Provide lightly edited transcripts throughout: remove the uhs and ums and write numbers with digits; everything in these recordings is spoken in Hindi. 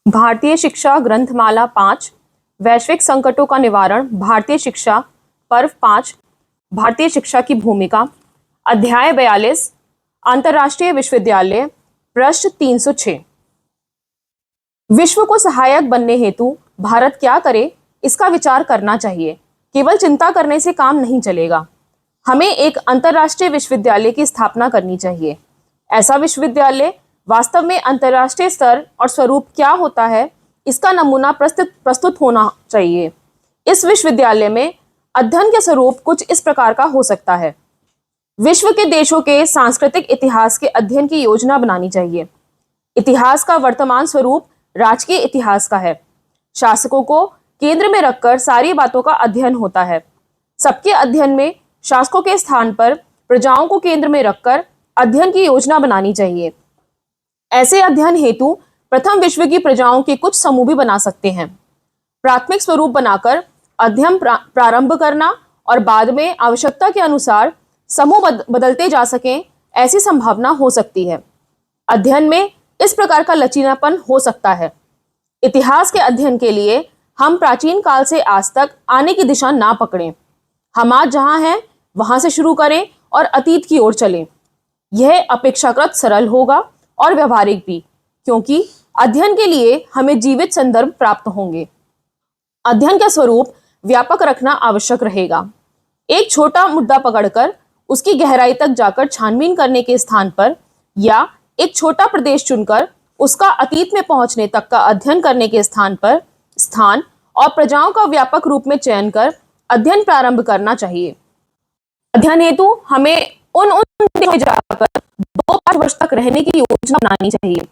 भारतीय शिक्षा ग्रंथमाला 5, वैश्विक संकटों का निवारण, भारतीय शिक्षा, पर्व 5, भारतीय शिक्षा की भूमिका, अध्याय 42, अंतर्राष्ट्रीय विश्वविद्यालय, पृष्ठ 306। विश्व को सहायक बनने हेतु भारत क्या करे, इसका विचार करना चाहिए। केवल चिंता करने से काम नहीं चलेगा। हमें एक अंतर्राष्ट्रीय विश्वविद्यालय की स्थापना करनी चाहिए। ऐसा विश्वविद्यालय वास्तव में अंतर्राष्ट्रीय स्तर और स्वरूप क्या होता है, इसका नमूना प्रस्तुत होना चाहिए। इस विश्वविद्यालय में अध्ययन के स्वरूप कुछ इस प्रकार का हो सकता है। विश्व के देशों के सांस्कृतिक इतिहास के अध्ययन की योजना बनानी चाहिए। इतिहास का वर्तमान स्वरूप राजकीय इतिहास का है। शासकों को केंद्र में रखकर सारी बातों का अध्ययन होता है। सबके अध्ययन में शासकों के स्थान पर प्रजाओं को केंद्र में रखकर अध्ययन की योजना बनानी चाहिए। ऐसे अध्ययन हेतु प्रथम विश्व की प्रजाओं के कुछ समूह भी बना सकते हैं। प्राथमिक स्वरूप बनाकर अध्ययन प्रारंभ करना और बाद में आवश्यकता के अनुसार समूह बदलते जा सकें, ऐसी संभावना हो सकती है। अध्ययन में इस प्रकार का लचीलापन हो सकता है। इतिहास के अध्ययन के लिए हम प्राचीन काल से आज तक आने की दिशा ना पकड़ें। हम आज जहां हैं वहां से शुरू करें और अतीत की ओर चलें। यह अपेक्षाकृत सरल होगा और व्यवहारिक भी, क्योंकि अध्ययन के लिए हमें जीवित संदर्भ प्राप्त होंगे। अध्ययन का स्वरूप व्यापक रखना आवश्यक रहेगा। एक छोटा मुद्दा पकड़कर उसकी गहराई तक जाकर छानबीन करने के स्थान पर, या एक छोटा प्रदेश चुनकर उसका अतीत में पहुंचने तक का अध्ययन करने के स्थान और प्रजाओं का व्यापक रूप में चयन कर अध्ययन प्रारंभ करना चाहिए। अध्ययन हेतु हमें उन देशों में जाकर 2-5 वर्ष तक रहने की योजना बनानी चाहिए।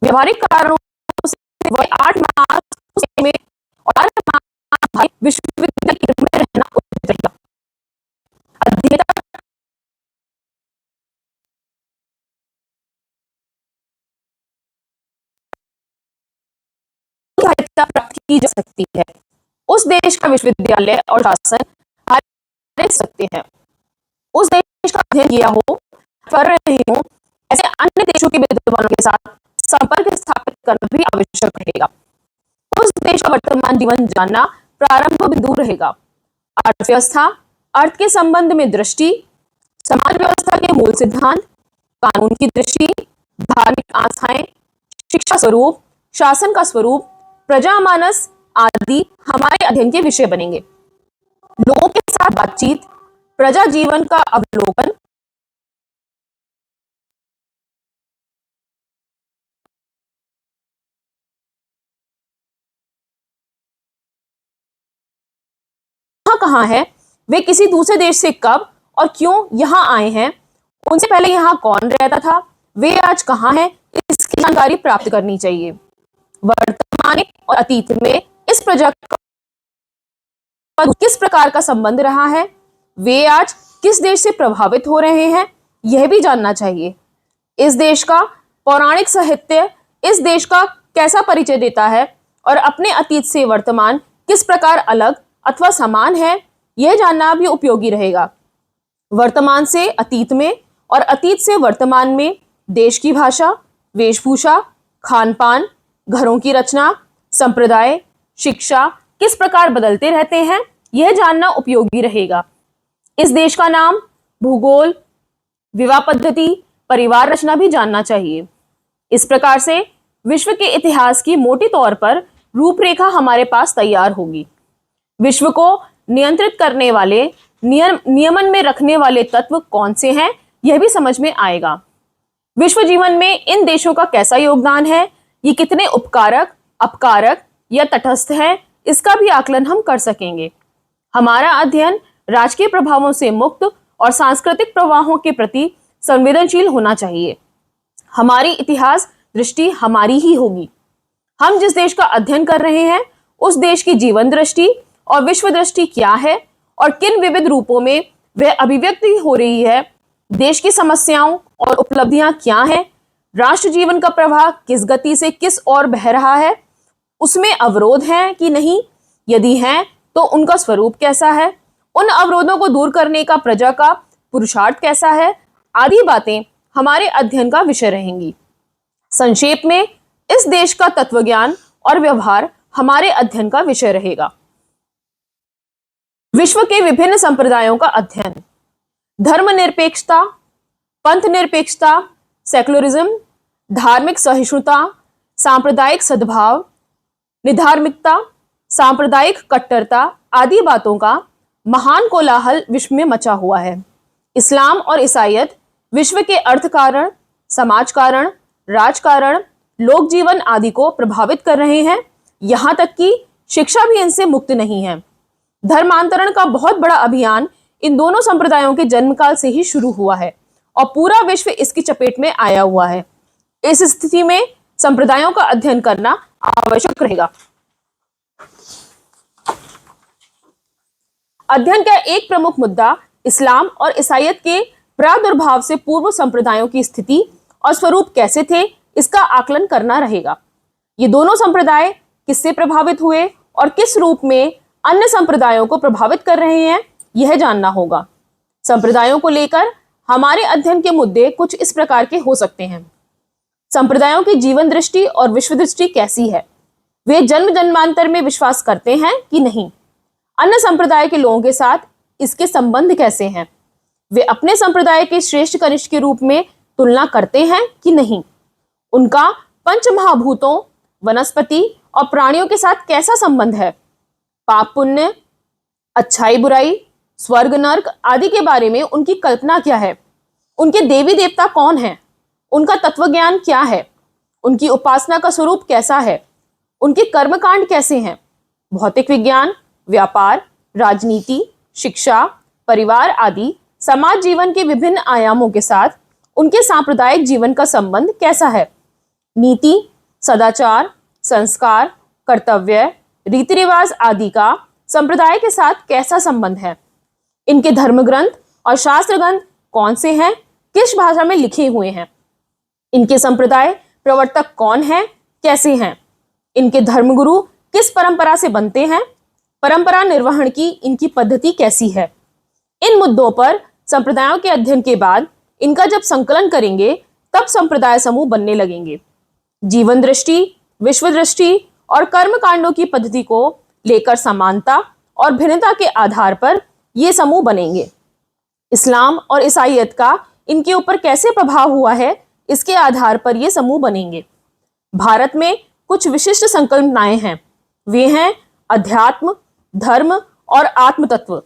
व्यवहारिक कारणों से वह 8 माह में और विश्वविद्यालय में रहना उचित रहेगा। प्राप्त की जा सकती है। उस देश का विश्वविद्यालय और शासन हर सकते हैं। उस देश का अध्ययन किया हो, कर रहे हो, ऐसे अन्य देशों के विद्वानों के साथ संपर्क स्थापित करना भी आवश्यक रहेगा। उस देश का वर्तमान जीवन जानना प्रारंभ बिंदु रहेगा। अर्थव्यवस्था, अर्थ के संबंध में दृष्टि, समाज व्यवस्था के मूल सिद्धांत, कानून की दृष्टि, धार्मिक आस्थाएं, शिक्षा स्वरूप, शासन का स्वरूप, प्रजा मानस आदि हमारे अध्ययन के विषय बनेंगे। लोगों के साथ बातचीत, प्रजा जीवन का अवलोकन, कहां है, वे किसी दूसरे देश से कब और क्यों यहां आए हैं, उनसे पहले यहां कौन रहता था, वे आज कहां हैं, इसकी जानकारी प्राप्त करनी चाहिए। वर्तमान और अतीत में इस प्रजा का किस प्रकार का संबंध रहा है, वे आज किस देश से प्रभावित हो रहे हैं, यह भी जानना चाहिए। इस देश का पौराणिक साहित्य इस देश का कैसा परिचय देता है और अपने अतीत से वर्तमान किस प्रकार अलग अथवा समान है, यह जानना भी उपयोगी रहेगा। वर्तमान से अतीत में और अतीत से वर्तमान में देश की भाषा, वेशभूषा, खान पान, घरों की रचना, संप्रदाय, शिक्षा किस प्रकार बदलते रहते हैं, यह जानना उपयोगी रहेगा। इस देश का नाम, भूगोल, विवाह पद्धति, परिवार रचना भी जानना चाहिए। इस प्रकार से विश्व के इतिहास की मोटे तौर पर रूपरेखा हमारे पास तैयार होगी। विश्व को नियंत्रित करने वाले, नियमन में रखने वाले तत्व कौन से हैं, यह भी समझ में आएगा। विश्व जीवन में इन देशों का कैसा योगदान है, ये कितने उपकारक, अपकारक या तटस्थ हैं, इसका भी आकलन हम कर सकेंगे। हमारा अध्ययन राजकीय प्रभावों से मुक्त और सांस्कृतिक प्रवाहों के प्रति संवेदनशील होना चाहिए। हमारी इतिहास दृष्टि हमारी ही होगी। हम जिस देश का अध्ययन कर रहे हैं, उस देश की जीवन दृष्टि और विश्व दृष्टि क्या है और किन विविध रूपों में वह अभिव्यक्ति हो रही है, देश की समस्याओं और उपलब्धियां क्या हैं, राष्ट्र जीवन का प्रवाह किस गति से किस ओर बह रहा है, उसमें अवरोध हैं कि नहीं, यदि हैं तो उनका स्वरूप कैसा है, उन अवरोधों को दूर करने का प्रजा का पुरुषार्थ कैसा है, आदि बातें हमारे अध्ययन का विषय रहेंगी। संक्षेप में इस देश का तत्वज्ञान और व्यवहार हमारे अध्ययन का विषय रहेगा। विश्व के विभिन्न संप्रदायों का अध्ययन, धर्मनिरपेक्षता, पंथ निरपेक्षता, सेकुलरिज्म, धार्मिक सहिष्णुता, सांप्रदायिक सद्भाव, निधार्मिकता, सांप्रदायिक कट्टरता आदि बातों का महान कोलाहल विश्व में मचा हुआ है। इस्लाम और ईसाईयत विश्व के अर्थ कारण, समाज कारण, राजकारण, लोक जीवन आदि को प्रभावित कर रहे हैं। यहां तक कि शिक्षा भी इनसे मुक्त नहीं है। धर्मांतरण का बहुत बड़ा अभियान इन दोनों संप्रदायों के जन्मकाल से ही शुरू हुआ है और पूरा विश्व इसकी चपेट में आया हुआ है। इस स्थिति में संप्रदायों का अध्ययन करना आवश्यक रहेगा। अध्ययन का एक प्रमुख मुद्दा इस्लाम और ईसाईयत के प्रादुर्भाव से पूर्व संप्रदायों की स्थिति और स्वरूप कैसे थे, इसका आकलन करना रहेगा। ये दोनों संप्रदाय किससे प्रभावित हुए और किस रूप में अन्य संप्रदायों को प्रभावित कर रहे हैं, यह जानना होगा। संप्रदायों को लेकर हमारे अध्ययन के मुद्दे कुछ इस प्रकार के हो सकते हैं। संप्रदायों की जीवन दृष्टि और विश्व दृष्टि कैसी है? वे जन्म जन्मांतर में विश्वास करते हैं कि नहीं? अन्य संप्रदाय के लोगों के साथ इसके संबंध कैसे हैं? वे अपने संप्रदाय के श्रेष्ठ कनिष्ठ के रूप में तुलना करते हैं कि नहीं? उनका पंच महाभूतों, वनस्पति और प्राणियों के साथ कैसा संबंध है? पाप पुण्य, अच्छाई बुराई, स्वर्ग नर्क आदि के बारे में उनकी कल्पना क्या है? उनके देवी देवता कौन हैं? उनका तत्वज्ञान क्या है? उनकी उपासना का स्वरूप कैसा है? उनके कर्मकांड कैसे हैं? भौतिक विज्ञान, व्यापार, राजनीति, शिक्षा, परिवार आदि समाज जीवन के विभिन्न आयामों के साथ उनके सांप्रदायिक जीवन का संबंध कैसा है? नीति, सदाचार, संस्कार, कर्तव्य, रीति रिवाज आदि का संप्रदाय के साथ कैसा संबंध है? इनके धर्म ग्रंथ और शास्त्र ग्रंथ कौन से हैं? किस भाषा में लिखे हुए हैं? इनके संप्रदाय प्रवर्तक कौन हैं? कैसे हैं? इनके धर्मगुरु किस परंपरा से बनते हैं? परंपरा निर्वहन की इनकी पद्धति कैसी है? इन मुद्दों पर संप्रदायों के अध्ययन के बाद इनका जब संकलन करेंगे तब संप्रदाय समूह बनने लगेंगे। जीवन दृष्टि, विश्व दृष्टि और कर्म कांडों की पद्धति को लेकर समानता और भिन्नता के आधार पर ये समूह बनेंगे। इस्लाम और ईसाईयत का इनके ऊपर कैसे प्रभाव हुआ है, इसके आधार पर ये समूह बनेंगे। भारत में कुछ विशिष्ट संकल्पनाएं हैं। वे हैं अध्यात्म, धर्म और आत्म तत्व।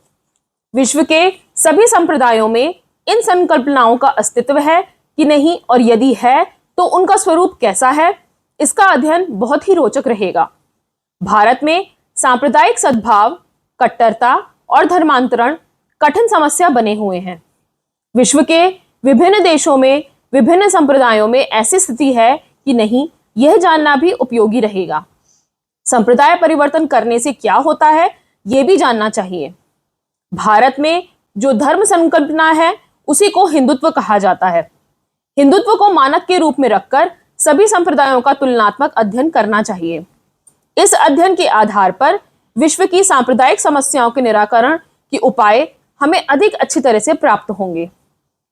विश्व के सभी संप्रदायों में इन संकल्पनाओं का अस्तित्व है कि नहीं, और यदि है तो उनका स्वरूप कैसा है, इसका अध्ययन बहुत ही रोचक रहेगा। भारत में सांप्रदायिक सद्भाव, कट्टरता और धर्मांतरण कठिन समस्या बने हुए हैं। विश्व के विभिन्न देशों में विभिन्न संप्रदायों में ऐसी स्थिति है कि नहीं, यह जानना भी उपयोगी रहेगा। संप्रदाय परिवर्तन करने से क्या होता है, यह भी जानना चाहिए। भारत में जो धर्म संकल्पना है उसी को हिंदुत्व कहा जाता है। हिंदुत्व को मानक के रूप में रखकर सभी संप्रदायों का तुलनात्मक अध्ययन करना चाहिए। इस अध्ययन के आधार पर विश्व की सांप्रदायिक समस्याओं के निराकरण के उपाय हमें अधिक अच्छी तरह से प्राप्त होंगे।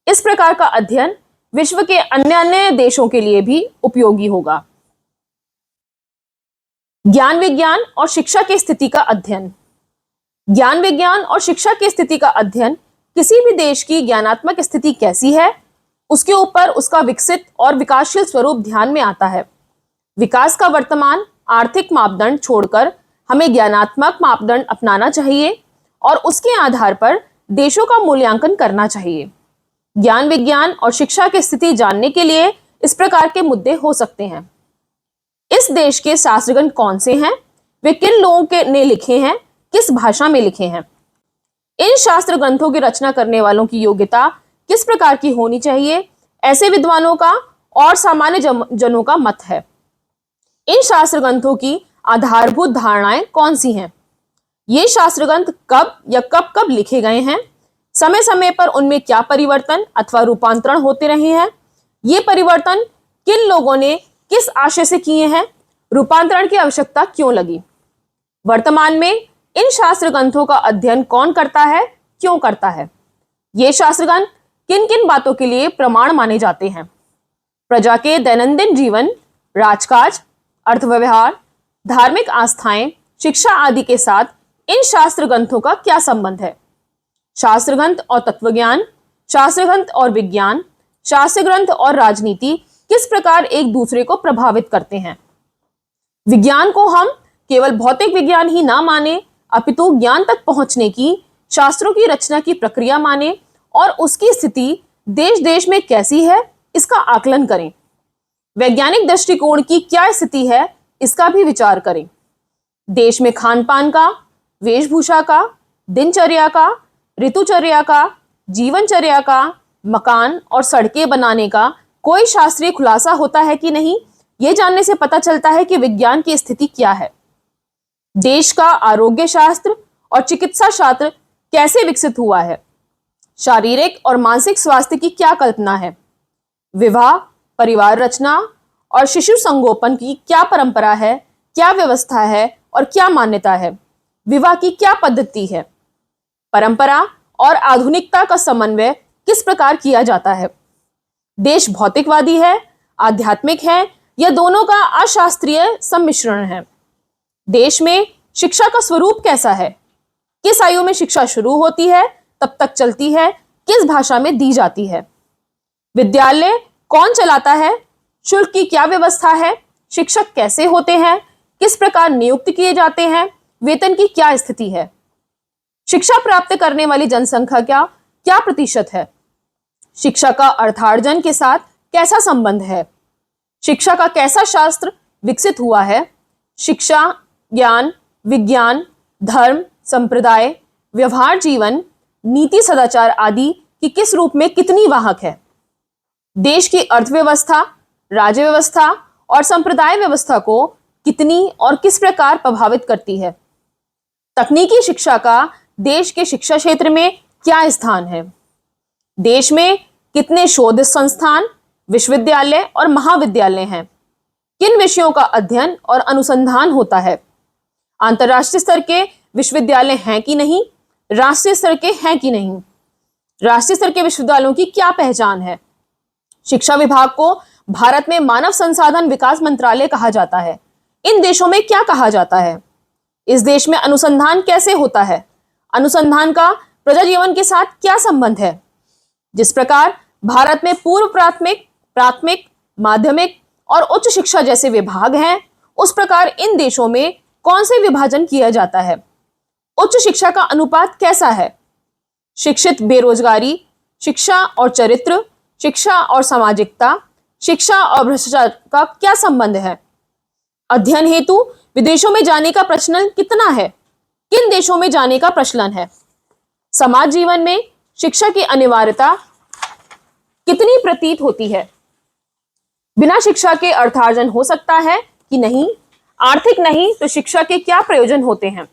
इस प्रकार का अध्ययन विश्व के अन्य देशों के लिए भी उपयोगी होगा। ज्ञान विज्ञान और शिक्षा की स्थिति का अध्ययन। ज्ञान विज्ञान और शिक्षा की स्थिति का अध्ययन किसी भी देश की ज्ञानात्मक स्थिति कैसी है, उसके ऊपर उसका विकसित और विकासशील स्वरूप ध्यान में आता है। विकास का वर्तमान आर्थिक मापदंड छोड़कर हमें ज्ञानात्मक मापदंड अपनाना चाहिए और उसके आधार पर देशों का मूल्यांकन करना चाहिए। ज्ञान विज्ञान और शिक्षा की स्थिति जानने के लिए इस प्रकार के मुद्दे हो सकते हैं। इस देश के शास्त्रग्रंथ कौन से हैं? वे किन लोगों के ने लिखे हैं? किस भाषा में लिखे हैं? इन शास्त्र ग्रंथों की रचना करने वालों की योग्यता किस प्रकार की होनी चाहिए, ऐसे विद्वानों का और सामान्य जनों का मत है। इन शास्त्र ग्रंथों की आधारभूत धारणाएं कौन सी हैं? ये शास्त्र ग्रंथ कब या कब लिखे गए हैं? समय समय पर उनमें क्या परिवर्तन अथवा रूपांतरण होते रहे हैं? ये परिवर्तन किन लोगों ने किस आशय से किए हैं? रूपांतरण की आवश्यकता क्यों लगी? वर्तमान में इन शास्त्र ग्रंथों का अध्ययन कौन करता है, क्यों करता है? ये शास्त्र ग्रंथ किन किन बातों के लिए प्रमाण माने जाते हैं? प्रजा के दैनंदिन जीवन, राजकाज, अर्थव्यवहार, धार्मिक आस्थाएं, शिक्षा आदि के साथ इन शास्त्र ग्रंथों का क्या संबंध है? शास्त्र ग्रंथ और तत्वज्ञान, शास्त्र ग्रंथ और विज्ञान, शास्त्र ग्रंथ और राजनीति किस प्रकार एक दूसरे को प्रभावित करते हैं? विज्ञान को हम केवल भौतिक विज्ञान ही ना माने, अपितु ज्ञान तक पहुंचने की, शास्त्रों की रचना की प्रक्रिया माने और उसकी स्थिति देश देश में कैसी है इसका आकलन करें। वैज्ञानिक दृष्टिकोण की क्या स्थिति है इसका भी विचार करें। देश में खान पान का, वेशभूषा का, दिनचर्या का, ऋतुचर्या का, जीवनचर्या का, मकान और सड़कें बनाने का कोई शास्त्रीय खुलासा होता है कि नहीं, यह जानने से पता चलता है कि विज्ञान की स्थिति क्या है। देश का आरोग्य शास्त्र और चिकित्सा शास्त्र कैसे विकसित हुआ है? शारीरिक और मानसिक स्वास्थ्य की क्या कल्पना है? विवाह, परिवार रचना और शिशु संगोपन की क्या परंपरा है, क्या व्यवस्था है और क्या मान्यता है? विवाह की क्या पद्धति है? परंपरा और आधुनिकता का समन्वय किस प्रकार किया जाता है? देश भौतिकवादी है, आध्यात्मिक है या दोनों का अशास्त्रीय सम्मिश्रण है? देश में शिक्षा का स्वरूप कैसा है? किस आयु में शिक्षा शुरू होती है, तब तक चलती है, किस भाषा में दी जाती है? विद्यालय कौन चलाता है? शुल्क की क्या व्यवस्था है? शिक्षक कैसे होते हैं? किस प्रकार नियुक्त किए जाते हैं? वेतन की क्या स्थिति है? शिक्षा प्राप्त करने वाली जनसंख्या का क्या प्रतिशत है? शिक्षा का अर्थार्जन के साथ कैसा संबंध है? शिक्षा का कैसा शास्त्र विकसित हुआ है? शिक्षा, ज्ञान, विज्ञान, धर्म, संप्रदाय, व्यवहार जीवन, नीति, सदाचार आदि की किस रूप में कितनी वाहक है? देश की अर्थव्यवस्था, राज्य व्यवस्था और संप्रदाय व्यवस्था को कितनी और किस प्रकार प्रभावित करती है? तकनीकी शिक्षा का देश के शिक्षा क्षेत्र में क्या स्थान है? देश में कितने शोध संस्थान, विश्वविद्यालय और महाविद्यालय हैं? किन विषयों का अध्ययन और अनुसंधान होता है? अंतर्राष्ट्रीय स्तर के विश्वविद्यालय हैं कि नहीं? राष्ट्रीय स्तर के हैं कि नहीं? राष्ट्रीय स्तर के विश्वविद्यालयों की क्या पहचान है? शिक्षा विभाग को भारत में मानव संसाधन विकास मंत्रालय कहा जाता है। इन देशों में क्या कहा जाता है? इस देश में अनुसंधान कैसे होता है? अनुसंधान का प्रजा जीवन के साथ क्या संबंध है? जिस प्रकार भारत में पूर्व प्राथमिक, प्राथमिक, माध्यमिक और उच्च शिक्षा जैसे विभाग हैं, उस प्रकार इन देशों में कौन से विभाजन किया जाता है? उच्च शिक्षा का अनुपात कैसा है? शिक्षित बेरोजगारी, शिक्षा और चरित्र, शिक्षा और सामाजिकता, शिक्षा और भ्रष्टाचार का क्या संबंध है? अध्ययन हेतु विदेशों में जाने का प्रचलन कितना है? किन देशों में जाने का प्रचलन है? समाज जीवन में शिक्षा की अनिवार्यता कितनी प्रतीत होती है? बिना शिक्षा के अर्थार्जन हो सकता है कि नहीं? आर्थिक नहीं तो शिक्षा के क्या प्रयोजन होते हैं?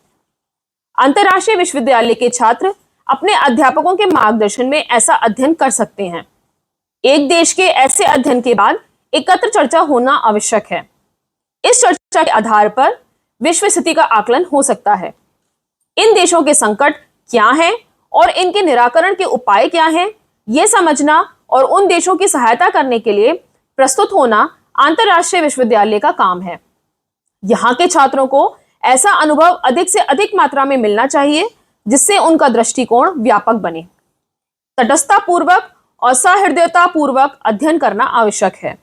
अंतर्राष्ट्रीय विश्वविद्यालय के छात्र अपने अध्यापकों के मार्गदर्शन में ऐसा अध्ययन कर सकते हैं। एक देश के ऐसे अध्ययन के बाद एकत्र चर्चा होना आवश्यक है। इस चर्चा के आधार पर विश्व स्थिति का आकलन हो सकता है। इन देशों के संकट क्या हैं और इनके निराकरण के उपाय क्या हैं, यह समझना और उन देशों की सहायता करने के लिए प्रस्तुत होना अंतर्राष्ट्रीय विश्वविद्यालय का काम है। यहाँ के छात्रों को ऐसा अनुभव अधिक से अधिक मात्रा में मिलना चाहिए जिससे उनका दृष्टिकोण व्यापक बने। तटस्थता पूर्वक और सहृदयता पूर्वक अध्ययन करना आवश्यक है।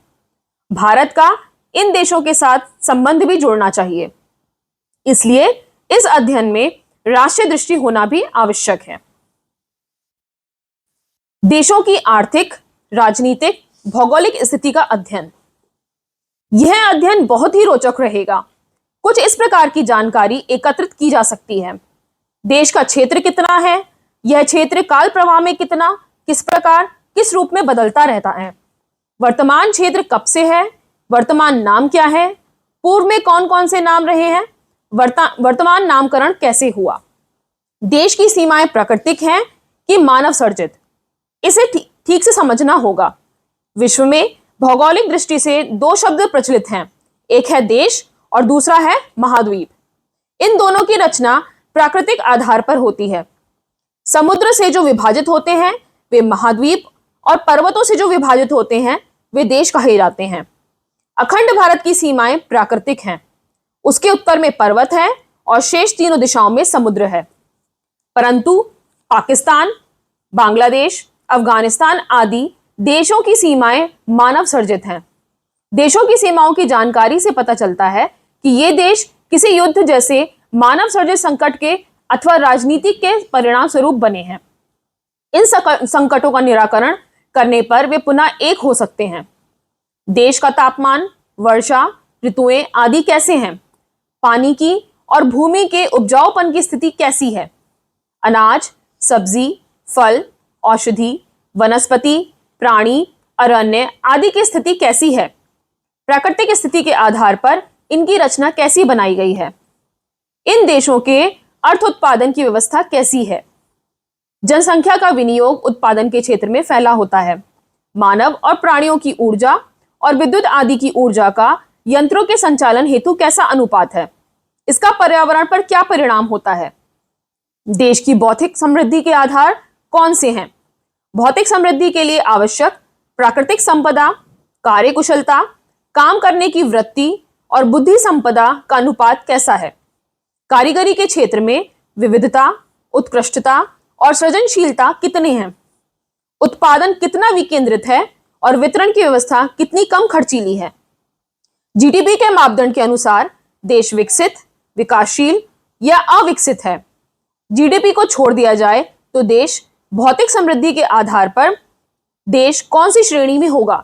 भारत का इन देशों के साथ संबंध भी जोड़ना चाहिए, इसलिए इस अध्ययन में राष्ट्रीय दृष्टि होना भी आवश्यक है। देशों की आर्थिक, राजनीतिक, भौगोलिक स्थिति का अध्ययन। यह अध्ययन बहुत ही रोचक रहेगा। कुछ इस प्रकार की जानकारी एकत्रित की जा सकती है। देश का क्षेत्र कितना है, यह क्षेत्र काल प्रवाह में कितना, किस प्रकार, किस रूप में बदलता रहता है, वर्तमान क्षेत्र कब से है, वर्तमान नाम क्या है, पूर्व में कौन कौन से नाम रहे हैं, वर्तमान नामकरण कैसे हुआ। देश की सीमाएं प्राकृतिक हैं कि मानव सर्जित, इसे ठीक से समझना होगा। विश्व में भौगोलिक दृष्टि से दो शब्द प्रचलित हैं, एक है देश और दूसरा है महाद्वीप। इन दोनों की रचना प्राकृतिक आधार पर होती है। समुद्र से जो विभाजित होते हैं वे महाद्वीप और पर्वतों से जो विभाजित होते हैं वे देश कहे जाते हैं। अखंड भारत की सीमाएं प्राकृतिक हैं। उसके उत्तर में पर्वत है और शेष तीनों दिशाओं में समुद्र है। परंतु पाकिस्तान, बांग्लादेश, अफगानिस्तान आदि देशों की सीमाएं मानव सर्जित हैं। देशों की सीमाओं की जानकारी से पता चलता है कि ये देश किसी युद्ध जैसे मानव सर्जित संकट के अथवा राजनीति के परिणाम स्वरूप बने हैं। इन संकटों का निराकरण करने पर वे पुनः एक हो सकते हैं। देश का तापमान, वर्षा, ऋतुएं आदि कैसे हैं? पानी की और भूमि के उपजाऊपन की स्थिति कैसी है? अनाज, सब्जी, फल, औषधि, वनस्पति, प्राणी, अरण्य आदि की स्थिति कैसी है? प्राकृतिक स्थिति के आधार पर इनकी रचना कैसी बनाई गई है? इन देशों के अर्थ उत्पादन की व्यवस्था कैसी है? जनसंख्या का विनियोग उत्पादन के क्षेत्र में फैला होता है। मानव और प्राणियों की ऊर्जा और विद्युत आदि की ऊर्जा का यंत्रों के संचालन हेतु कैसा अनुपात है? इसका पर्यावरण पर क्या परिणाम होता है? देश की बौद्धिक समृद्धि के आधार कौन से हैं? भौतिक समृद्धि के लिए आवश्यक प्राकृतिक संपदा, कार्यकुशलता, काम करने की वृत्ति और बुद्धि संपदा का अनुपात कैसा है? कारीगरी के क्षेत्र में विविधता, उत्कृष्टता और सृजनशीलता कितने हैं? उत्पादन कितना विकेंद्रित है और वितरण की व्यवस्था कितनी कम खर्चीली है? जीडीपी के मापदंड के अनुसार देश विकसित, विकासशील या अविकसित है। जीडीपी को छोड़ दिया जाए तो देश भौतिक समृद्धि के आधार पर देश कौन सी श्रेणी में होगा?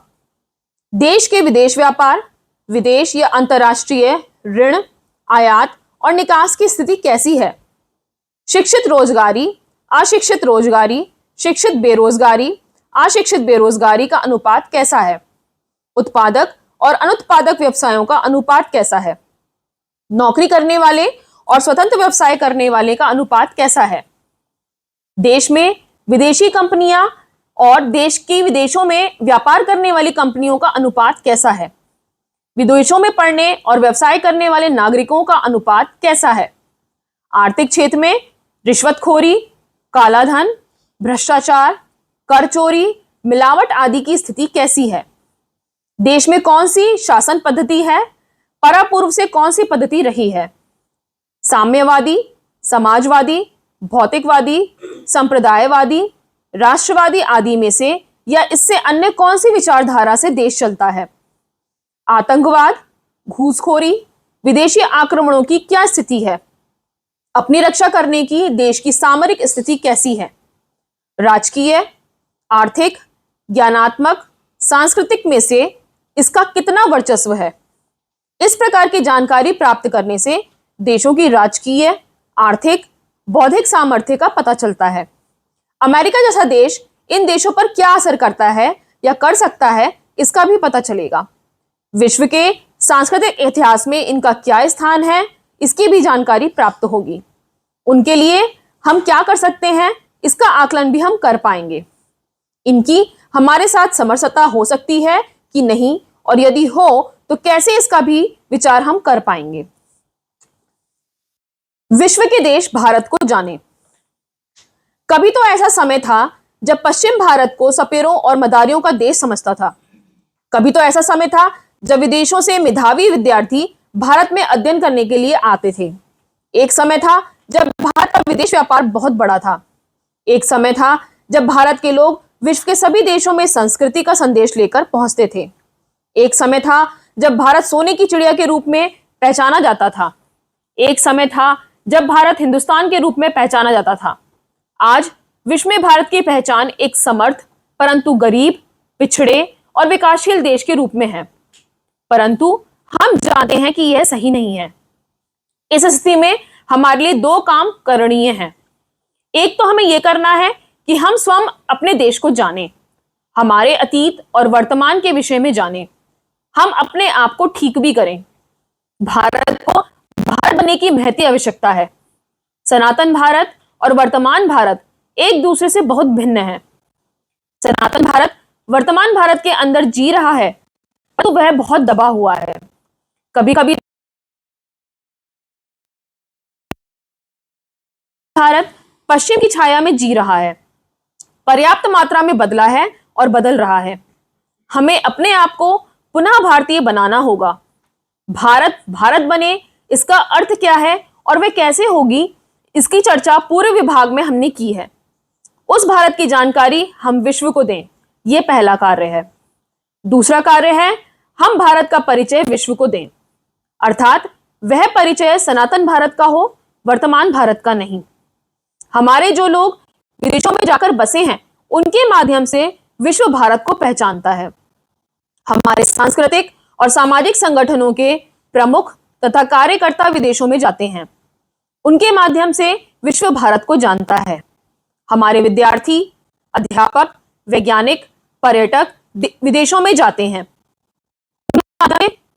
देश के विदेश व्यापार, विदेश या अंतर्राष्ट्रीय ऋण, आयात और निकास की स्थिति कैसी है? शिक्षित रोजगारी, अशिक्षित रोजगारी, शिक्षित बेरोजगारी, अशिक्षित बेरोजगारी का अनुपात कैसा है? उत्पादक और अनुत्पादक व्यवसायों का अनुपात कैसा है? नौकरी करने वाले और स्वतंत्र व्यवसाय करने वाले का अनुपात कैसा है? देश में विदेशी कंपनियां और देश की विदेशों में व्यापार करने वाली कंपनियों का अनुपात कैसा है? विदेशों में पढ़ने और व्यवसाय करने वाले नागरिकों का अनुपात कैसा है? आर्थिक क्षेत्र में रिश्वतखोरी, कालाधन, भ्रष्टाचार, कर चोरी, मिलावट आदि की स्थिति कैसी है? देश में कौन सी शासन पद्धति है? परापूर्व से कौन सी पद्धति रही है? साम्यवादी, समाजवादी, भौतिकवादी, संप्रदायवादी, राष्ट्रवादी आदि में से या इससे अन्य कौन सी विचारधारा से देश चलता है? आतंकवाद, घूसखोरी, विदेशी आक्रमणों की क्या स्थिति है? अपनी रक्षा करने की देश की सामरिक स्थिति कैसी है? राजकीय, आर्थिक, ज्ञानात्मक, सांस्कृतिक में से इसका कितना वर्चस्व है? इस प्रकार की जानकारी प्राप्त करने से देशों की राजकीय, आर्थिक, बौद्धिक सामर्थ्य का पता चलता है। अमेरिका जैसा देश इन देशों पर क्या असर करता है या कर सकता है, इसका भी पता चलेगा। विश्व के सांस्कृतिक इतिहास में इनका क्या स्थान है, इसकी भी जानकारी प्राप्त होगी। उनके लिए हम क्या कर सकते हैं, इसका आकलन भी हम कर पाएंगे। इनकी हमारे साथ समरसता हो सकती है कि नहीं, और यदि हो तो कैसे, इसका भी विचार हम कर पाएंगे। विश्व के देश भारत को जाने। कभी तो ऐसा समय था जब पश्चिम भारत को सपेरों और मदारियों का देश समझता था। कभी तो ऐसा समय था जब विदेशों से मेधावी विद्यार्थी भारत में अध्ययन करने के लिए आते थे। एक समय था जब भारत का विदेश व्यापार बहुत बड़ा था। एक समय था जब भारत के लोग विश्व के सभी देशों में संस्कृति का संदेश लेकर पहुंचते थे। एक समय था जब भारत सोने की चिड़िया के रूप में पहचाना जाता था। एक समय था जब भारत हिंदुस्तान के रूप में पहचाना जाता था। आज विश्व में भारत की पहचान एक समर्थ परंतु गरीब, पिछड़े और विकासशील देश के रूप में है। परंतु हम जानते हैं कि यह सही नहीं है। इस स्थिति में हमारे लिए दो काम करणीय हैं। एक तो हमें यह करना है कि हम स्वयं अपने देश को जानें, हमारे अतीत और वर्तमान के विषय में जानें, हम अपने आप को ठीक भी करें। भारत को भारत बनने की महती आवश्यकता है। सनातन भारत और वर्तमान भारत एक दूसरे से बहुत भिन्न है। सनातन भारत वर्तमान भारत के अंदर जी रहा है, तो वह बहुत दबा हुआ है। कभी कभी भारत पश्चिम की छाया में जी रहा है, पर्याप्त मात्रा में बदला है और बदल रहा है। हमें अपने आप को पुनः भारतीय बनाना होगा। भारत भारत बने, इसका अर्थ क्या है और वह कैसे होगी, इसकी चर्चा पूरे विभाग में हमने की है। उस भारत की जानकारी हम विश्व को दें, यह पहला कार्य है। दूसरा कार्य है हम भारत का परिचय विश्व को दें, अर्थात वह परिचय सनातन भारत का हो, वर्तमान भारत का नहीं। हमारे जो लोग विदेशों में जाकर बसे हैं, उनके माध्यम से विश्व भारत को पहचानता है। हमारे सांस्कृतिक और सामाजिक संगठनों के प्रमुख तथा कार्यकर्ता विदेशों में जाते हैं, उनके माध्यम से विश्व भारत को जानता है। हमारे विद्यार्थी, अध्यापक, वैज्ञानिक, पर्यटक विदेशों में जाते हैं,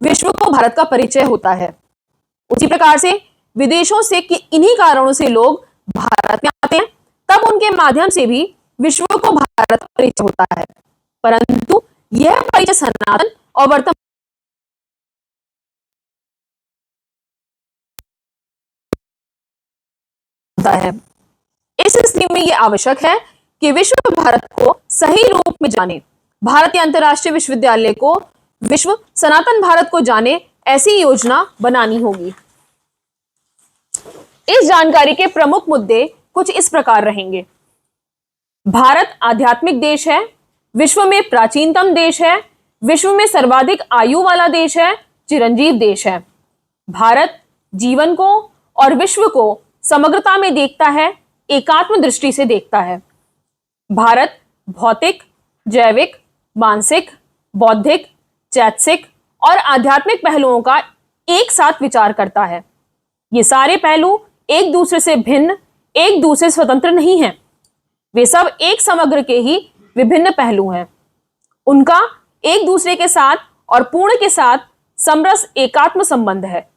विश्व को भारत का परिचय होता है। उसी प्रकार से विदेशों से इन्हीं कारणों से लोग भारत में आते हैं, तब उनके माध्यम से भी विश्व को भारत का परिचय होता है। परंतु यह परिचय सनातन और वर्तमान है। इस स्थिति में यह आवश्यक है कि विश्व भारत को सही रूप में जाने। भारतीय अंतर्राष्ट्रीय विश्वविद्यालय को विश्व सनातन भारत को जाने, ऐसी योजना बनानी होगी। इस जानकारी के प्रमुख मुद्दे कुछ इस प्रकार रहेंगे। भारत आध्यात्मिक देश है, विश्व में प्राचीनतम देश है, विश्व में सर्वाधिक आयु वाला देश है, चिरंजीव देश है। भारत जीवन को और विश्व को समग्रता में देखता है, एकात्म दृष्टि से देखता है। भारत भौतिक, जैविक, मानसिक, बौद्धिक, चैतसिक और आध्यात्मिक पहलुओं का एक साथ विचार करता है। ये सारे पहलू एक दूसरे से भिन्न, एक दूसरे से स्वतंत्र नहीं हैं। वे सब एक समग्र के ही विभिन्न पहलू हैं। उनका एक दूसरे के साथ और पूर्ण के साथ समरस एकात्म संबंध है।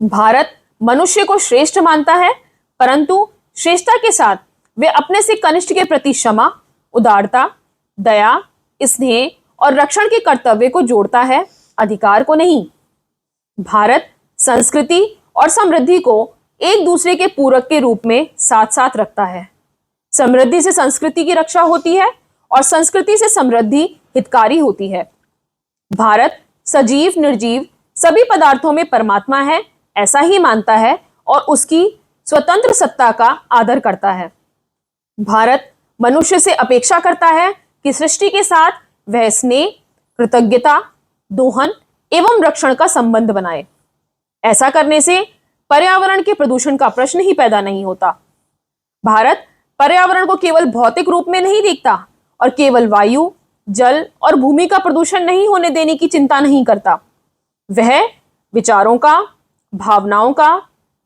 भारत मनुष्य को श्रेष्ठ मानता है, परंतु श्रेष्ठता के साथ वे अपने से कनिष्ठ के प्रति क्षमा, उदारता, दया, स्नेह और रक्षण के कर्तव्य को जोड़ता है, अधिकार को नहीं। भारत संस्कृति और समृद्धि को एक दूसरे के पूरक के रूप में साथ साथ रखता है। समृद्धि से संस्कृति की रक्षा होती है और संस्कृति से समृद्धि हितकारी होती है। भारत सजीव निर्जीव सभी पदार्थों में परमात्मा है, ऐसा ही मानता है और उसकी स्वतंत्र सत्ता का आदर करता है। भारत मनुष्य से अपेक्षा करता है कि सृष्टि के साथ वह स्नेह, कृतज्ञता, दोहन एवं रक्षण का संबंध बनाए। ऐसा करने से पर्यावरण के प्रदूषण का प्रश्न ही पैदा नहीं होता। भारत पर्यावरण को केवल भौतिक रूप में नहीं देखता और केवल वायु, जल और भूमि का प्रदूषण नहीं होने देने की चिंता नहीं करता। वह विचारों का, भावनाओं का,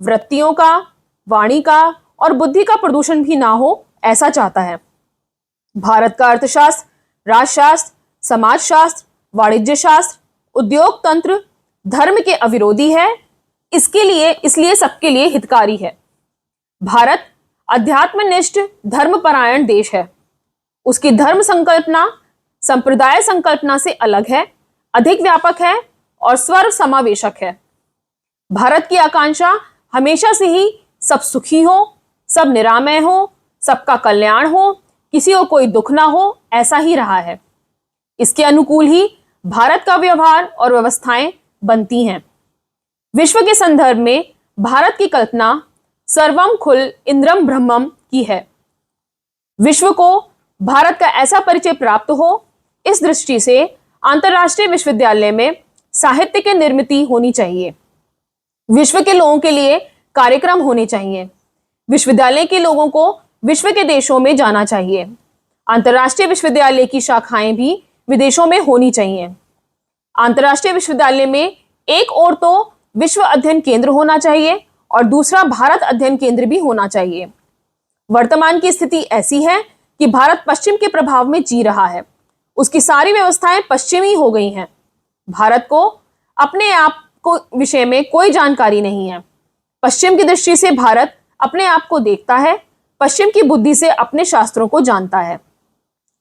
वृत्तियों का, वाणी का और बुद्धि का प्रदूषण भी ना हो, ऐसा चाहता है। भारत का अर्थशास्त्र, राजशास्त्र, समाजशास्त्र, वाणिज्य शास्त्र, उद्योग तंत्र धर्म के अविरोधी है, इसलिए सबके लिए हितकारी है। भारत अध्यात्मनिष्ठ धर्मपरायण देश है। उसकी धर्म संकल्पना संप्रदाय संकल्पना से अलग है, अधिक व्यापक है और सर्व समावेशक है। भारत की आकांक्षा हमेशा से ही सब सुखी हो, सब निरामय हो, सबका कल्याण हो, किसी को कोई दुख ना हो, ऐसा ही रहा है। इसके अनुकूल ही भारत का व्यवहार और व्यवस्थाएं बनती हैं। विश्व के संदर्भ में भारत की कल्पना सर्वम खुल इंद्रम ब्रह्मम की है। विश्व को भारत का ऐसा परिचय प्राप्त हो, इस दृष्टि से अंतर्राष्ट्रीय विश्वविद्यालय में साहित्य की निर्मित होनी चाहिए। विश्व के लोगों के लिए कार्यक्रम होने चाहिए। विश्वविद्यालय के लोगों को विश्व के देशों में जाना चाहिए। अंतर्राष्ट्रीय विश्वविद्यालय की शाखाएं भी विदेशों में होनी चाहिए। अंतर्राष्ट्रीय विश्वविद्यालय में एक ओर तो विश्व अध्ययन केंद्र होना चाहिए और दूसरा भारत अध्ययन केंद्र भी होना चाहिए। वर्तमान की स्थिति ऐसी है कि भारत पश्चिम के प्रभाव में जी रहा है। उसकी सारी व्यवस्थाएं पश्चिमी हो गई हैं। भारत को अपने आप को विषय में कोई जानकारी नहीं है। पश्चिम की दृष्टि से भारत अपने आप को देखता है, पश्चिम की बुद्धि से अपने शास्त्रों को जानता है।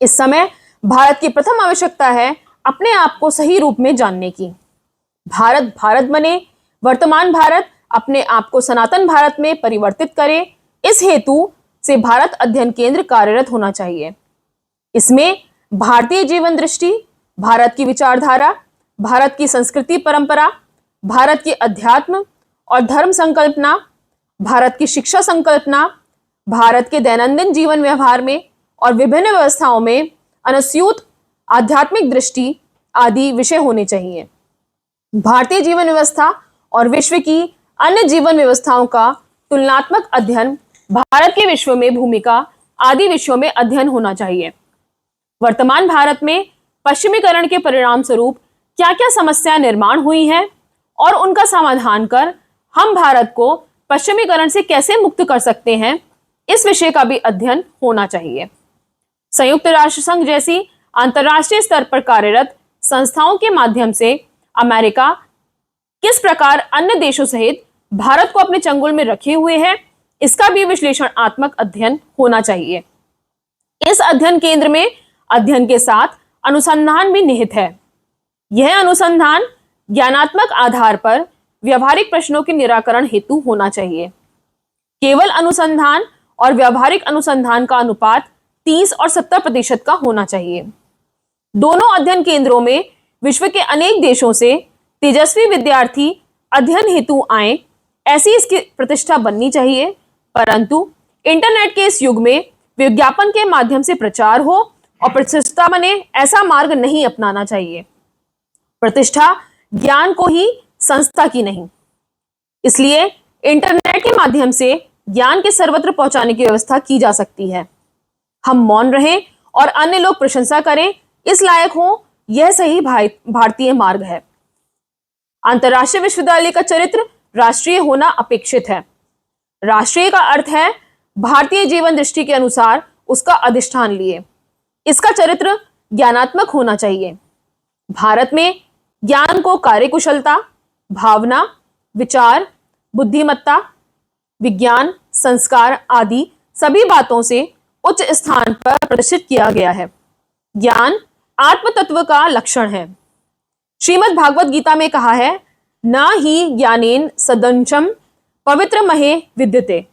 इस समय भारत की प्रथम आवश्यकता है अपने आप को सही रूप में जानने की। भारत भारत बने, वर्तमान भारत अपने आप को सनातन भारत में परिवर्तित करे, इस हेतु से भारत अध्ययन केंद्र कार्यरत होना चाहिए। इसमें भारतीय जीवन दृष्टि, भारत की विचारधारा, भारत की संस्कृति परंपरा, भारत की अध्यात्म और धर्म संकल्पना, भारत की शिक्षा संकल्पना, भारत के दैनंदिन जीवन व्यवहार में और विभिन्न व्यवस्थाओं में अनुस्यूत आध्यात्मिक दृष्टि आदि विषय होने चाहिए। भारतीय जीवन व्यवस्था और विश्व की अन्य जीवन व्यवस्थाओं का तुलनात्मक अध्ययन, भारत के विश्व में भूमिका आदि विषयों में अध्ययन होना चाहिए। वर्तमान भारत में पश्चिमीकरण के परिणाम स्वरूप क्या क्या समस्याएं निर्माण हुई हैं और उनका समाधान कर हम भारत को पश्चिमीकरण से कैसे मुक्त कर सकते हैं, इस विषय का भी अध्ययन होना चाहिए। संयुक्त राष्ट्र संघ जैसी अंतर्राष्ट्रीय स्तर पर कार्यरत संस्थाओं के माध्यम से अमेरिका किस प्रकार अन्य देशों सहित भारत को अपने चंगुल में रखे हुए है, इसका भी विश्लेषणात्मक अध्ययन होना चाहिए। इस अध्ययन केंद्र में अध्ययन के साथ अनुसंधान भी निहित है। यह अनुसंधान ज्ञानात्मक आधार पर व्यवहारिक प्रश्नों के निराकरण हेतु होना चाहिए। केवल अनुसंधान और व्यवहारिक अनुसंधान का अनुपात 30 और 70% का होना चाहिए। दोनों अध्ययन केंद्रों में विश्व के अनेक देशों से तेजस्वी विद्यार्थी अध्ययन हेतु आए, ऐसी इसकी प्रतिष्ठा बननी चाहिए। परंतु इंटरनेट के इस युग में विज्ञापन के माध्यम से प्रचार हो और प्रतिष्ठा बने, ऐसा मार्ग नहीं अपनाना चाहिए। प्रतिष्ठा ज्ञान को ही, संस्था की नहीं। इसलिए इंटरनेट के माध्यम से ज्ञान के सर्वत्र पहुंचाने की व्यवस्था की जा सकती है। हम मौन रहें और अन्य लोग प्रशंसा करें, इस लायक हो, यह सही भारतीय मार्ग है। अंतर्राष्ट्रीय विश्वविद्यालय का चरित्र राष्ट्रीय होना अपेक्षित है। राष्ट्रीय का अर्थ है भारतीय जीवन दृष्टि के अनुसार उसका अधिष्ठान लिए। इसका चरित्र ज्ञानात्मक होना चाहिए। भारत में ज्ञान को कार्यकुशलता, भावना, विचार, बुद्धिमत्ता, विज्ञान, संस्कार आदि सभी बातों से उच्च स्थान पर प्रदर्शित किया गया है। ज्ञान आत्म तत्व का लक्षण है। श्रीमद् भागवत गीता में कहा है, न ही ज्ञानेन सदंशम पवित्र महे विद्यते।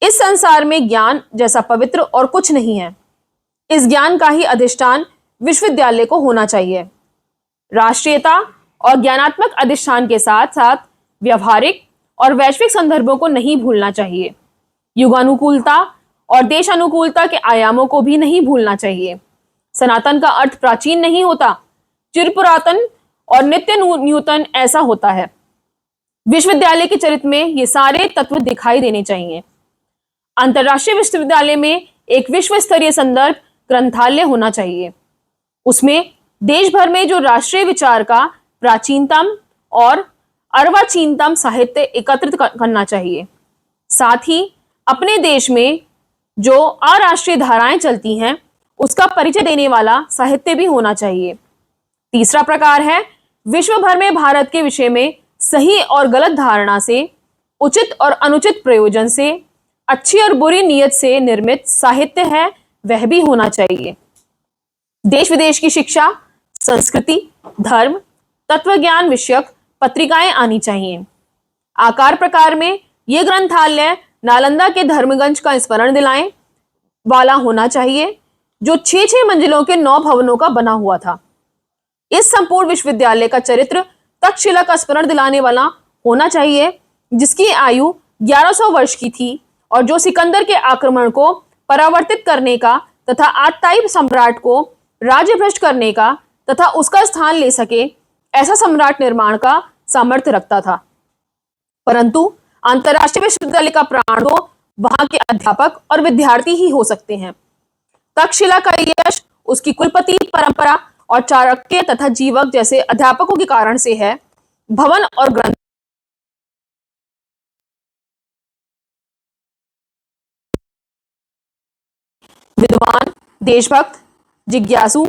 इस संसार में ज्ञान जैसा पवित्र और कुछ नहीं है। इस ज्ञान का ही अधिष्ठान विश्वविद्यालय को होना चाहिए। राष्ट्रीयता और ज्ञानात्मक अधिष्ठान के साथ साथ व्यवहारिक और वैश्विक संदर्भों को नहीं भूलना चाहिए। युगानुकूलता और देश अनुकूलता के आयामों को भी नहीं भूलना चाहिए। सनातन का अर्थ प्राचीन नहीं होता, चिरपुरातन और नित्य नूतन ऐसा होता है। विश्वविद्यालय के चरित्र में ये सारे तत्व दिखाई देने चाहिए। अंतर्राष्ट्रीय विश्वविद्यालय में एक विश्व स्तरीय संदर्भ ग्रंथालय होना चाहिए। उसमें देश भर में जो राष्ट्रीय विचार का प्राचीनतम और अर्वाचीनतम साहित्य एकत्रित करना चाहिए। साथ ही अपने देश में जो अराष्ट्रीय धाराएं चलती हैं, उसका परिचय देने वाला साहित्य भी होना चाहिए। तीसरा प्रकार है, विश्व भर में भारत के विषय में सही और गलत धारणा से, उचित और अनुचित प्रयोजन से, अच्छी और बुरी नीयत से निर्मित साहित्य है, वह भी होना चाहिए। देश विदेश की शिक्षा, संस्कृति, धर्म, तत्वज्ञान विषयक पत्रिकाएं आनी चाहिए। आकार प्रकार में यह ग्रंथालय नालंदा के धर्मगंज का स्मरण दिलाएं वाला होना चाहिए, जो 6-6 मंजिलों के 9 भवनों का बना हुआ था। इस संपूर्ण विश्वविद्यालय का चरित्र तक्षशिला का स्मरण दिलाने वाला होना चाहिए, जिसकी आयु 1100 वर्ष की थी और जो सिकंदर के आक्रमण को परावर्तित करने का तथा आत्ताई सम्राट को राज्य भ्रष्ट करने का तथा उसका स्थान ले सके, ऐसा सम्राट निर्माण का सामर्थ्य रखता था। परंतु अंतर्राष्ट्रीय विश्वविद्यालय का प्राण तो वहां के अध्यापक और विद्यार्थी ही हो सकते हैं। तक्षशिला का यश उसकी कुलपति परंपरा और चाणक्य तथा जीवक जैसे अध्यापकों के कारण से है। भवन और ग्रंथ विद्वान, देशभक्त, जिज्ञासु,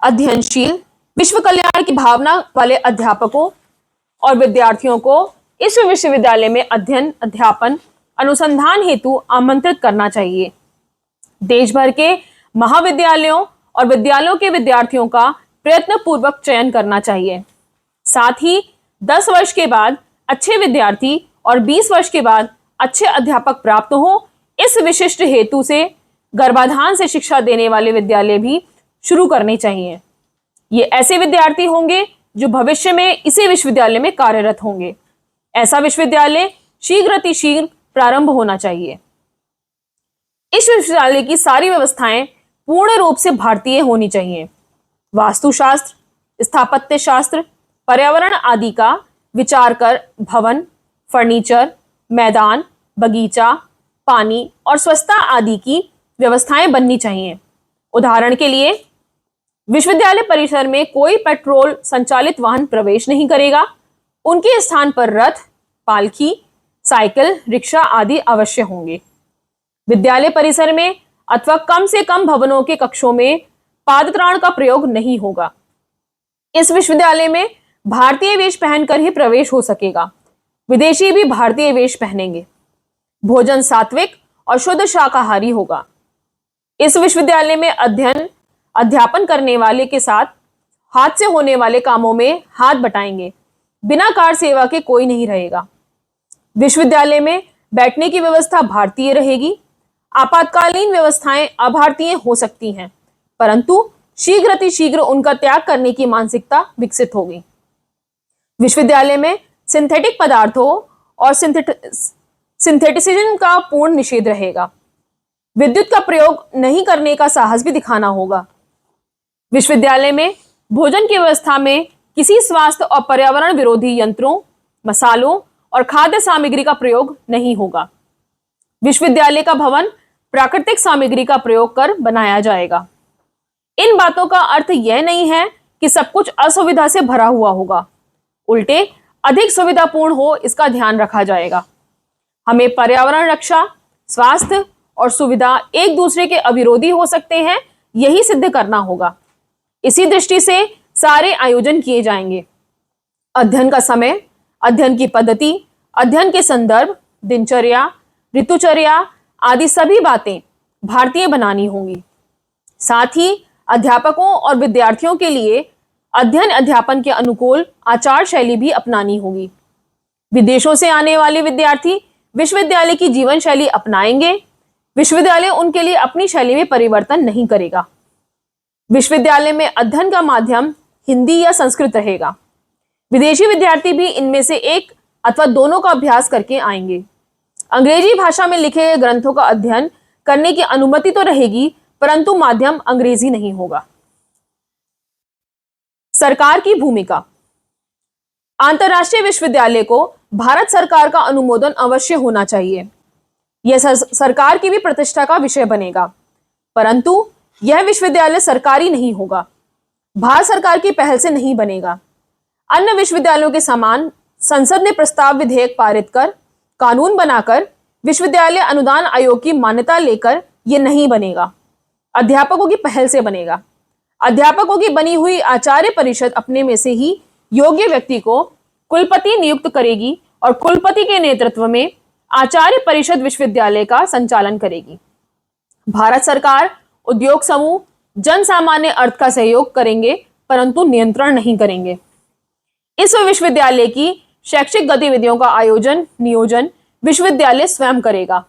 अध्ययनशील, विश्व कल्याण की भावना वाले अध्यापकों और विद्यार्थियों को इस विश्वविद्यालय में अध्ययन, अध्यापन, अनुसंधान हेतु आमंत्रित करना चाहिए। देश भर के महाविद्यालयों और विद्यालयों के विद्यार्थियों का प्रयत्न पूर्वक चयन करना चाहिए। साथ ही 10 वर्ष के बाद अच्छे विद्यार्थी और 20 वर्ष के बाद अच्छे अध्यापक प्राप्त हो, इस विशिष्ट हेतु से गर्भाधान से शिक्षा देने वाले विद्यालय भी शुरू करने चाहिए। ये ऐसे विद्यार्थी होंगे जो भविष्य में इसी विश्वविद्यालय में कार्यरत होंगे। ऐसा विश्वविद्यालय शीघ्र प्रारंभ होना चाहिए। इस विश्वविद्यालय की सारी व्यवस्थाएं पूर्ण रूप से भारतीय होनी चाहिए। वास्तुशास्त्र, स्थापत्य शास्त्र, पर्यावरण आदि का विचार कर भवन, फर्नीचर, मैदान, बगीचा, पानी और स्वच्छता आदि की व्यवस्थाएं बननी चाहिए। उदाहरण के लिए, विश्वविद्यालय परिसर में कोई पेट्रोल संचालित वाहन प्रवेश नहीं करेगा। उनके स्थान पर रथ, पालकी, साइकिल, रिक्शा आदि अवश्य होंगे। विद्यालय परिसर में अथवा कम से कम भवनों के कक्षों में पादत्राण का प्रयोग नहीं होगा। इस विश्वविद्यालय में भारतीय वेश पहनकर ही प्रवेश हो सकेगा। विदेशी भी भारतीय वेश पहनेंगे। भोजन सात्विक और शुद्ध शाकाहारी होगा। इस विश्वविद्यालय में अध्यापन करने वाले के साथ हाथ से होने वाले कामों में हाथ बटाएंगे। बिना कार सेवा के कोई नहीं रहेगा। विश्वविद्यालय में बैठने की व्यवस्था भारतीय रहेगी। आपातकालीन व्यवस्थाएं अभारतीय हो सकती हैं, परंतु शीघ्र उनका त्याग करने की मानसिकता विकसित होगी। विश्वविद्यालय में सिंथेटिक पदार्थों और सिंथेटिसिज्म का पूर्ण निषेध रहेगा। विद्युत का प्रयोग नहीं करने का साहस भी दिखाना होगा। विश्वविद्यालय में भोजन की व्यवस्था में किसी स्वास्थ्य और पर्यावरण विरोधी यंत्रों, मसालों और खाद्य सामग्री का प्रयोग नहीं होगा। विश्वविद्यालय का भवन प्राकृतिक सामग्री का प्रयोग कर बनाया जाएगा। इन बातों का अर्थ यह नहीं है कि सब कुछ असुविधा से भरा हुआ होगा। उल्टे अधिक सुविधापूर्ण हो, इसका ध्यान रखा जाएगा। हमें पर्यावरण रक्षा, स्वास्थ्य और सुविधा एक दूसरे के अविरोधी हो सकते हैं, यही सिद्ध करना होगा। इसी दृष्टि से सारे आयोजन किए जाएंगे। अध्ययन का समय, अध्ययन की पद्धति, अध्ययन के संदर्भ, दिनचर्या, ऋतुचर्या आदि सभी बातें भारतीय बनानी होंगी। साथ ही अध्यापकों और विद्यार्थियों के लिए अध्ययन अध्यापन के अनुकूल आचार शैली भी अपनानी होगी। विदेशों से आने वाले विद्यार्थी विश्वविद्यालय की जीवन शैली अपनाएंगे। विश्वविद्यालय उनके लिए अपनी शैली में परिवर्तन नहीं करेगा। विश्वविद्यालय में अध्ययन का माध्यम हिंदी या संस्कृत रहेगा। विदेशी विद्यार्थी भी इनमें से एक अथवा दोनों का अभ्यास करके आएंगे। अंग्रेजी भाषा में लिखे गए ग्रंथों का अध्ययन करने की अनुमति तो रहेगी, परंतु माध्यम अंग्रेजी नहीं होगा। सरकार की भूमिका। अंतर्राष्ट्रीय विश्वविद्यालय को भारत सरकार का अनुमोदन अवश्य होना चाहिए। यह सरकार की भी प्रतिष्ठा का विषय बनेगा, परंतु यह विश्वविद्यालय सरकारी नहीं होगा। भारत सरकार की पहल से नहीं बनेगा। अन्य विश्वविद्यालयों के समान संसद ने प्रस्ताव विधेयक पारित कर, कानून बनाकर, विश्वविद्यालय अनुदान आयोग की मान्यता लेकर यह नहीं बनेगा। अध्यापकों की पहल से बनेगा। अध्यापकों की बनी हुई आचार्य परिषद अपने में से ही योग्य व्यक्ति को कुलपति नियुक्त करेगी और कुलपति के नेतृत्व में आचार्य परिषद विश्वविद्यालय का संचालन करेगी। भारत सरकार, उद्योग समूह, जन सामान्य अर्थ का सहयोग करेंगे, परंतु नियंत्रण नहीं करेंगे। इस विश्वविद्यालय की शैक्षिक गतिविधियों का आयोजन, नियोजन विश्वविद्यालय स्वयं करेगा।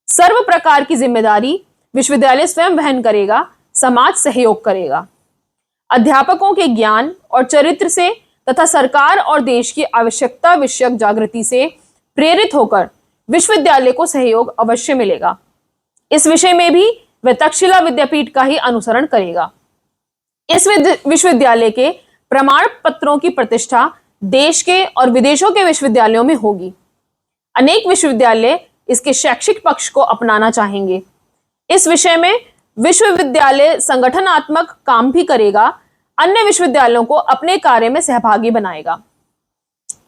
सर्व प्रकार की जिम्मेदारी विश्वविद्यालय स्वयं वहन करेगा, समाज सहयोग करेगा। अध्यापकों के ज्ञान और चरित्र से तथा सरकार और देश की आवश्यकता विषयक जागृति से प्रेरित होकर विश्वविद्यालय को सहयोग अवश्य मिलेगा। इस विषय में भी वह तक्षशिला विद्यापीठ का ही अनुसरण करेगा। इस विश्वविद्यालय के प्रमाण पत्रों की प्रतिष्ठा देश के और विदेशों के विश्वविद्यालयों में होगी। अनेक विश्वविद्यालय इसके शैक्षिक पक्ष को अपनाना चाहेंगे। इस विषय में विश्वविद्यालय संगठनात्मक काम भी करेगा, अन्य विश्वविद्यालयों को अपने कार्य में सहभागी बनाएगा।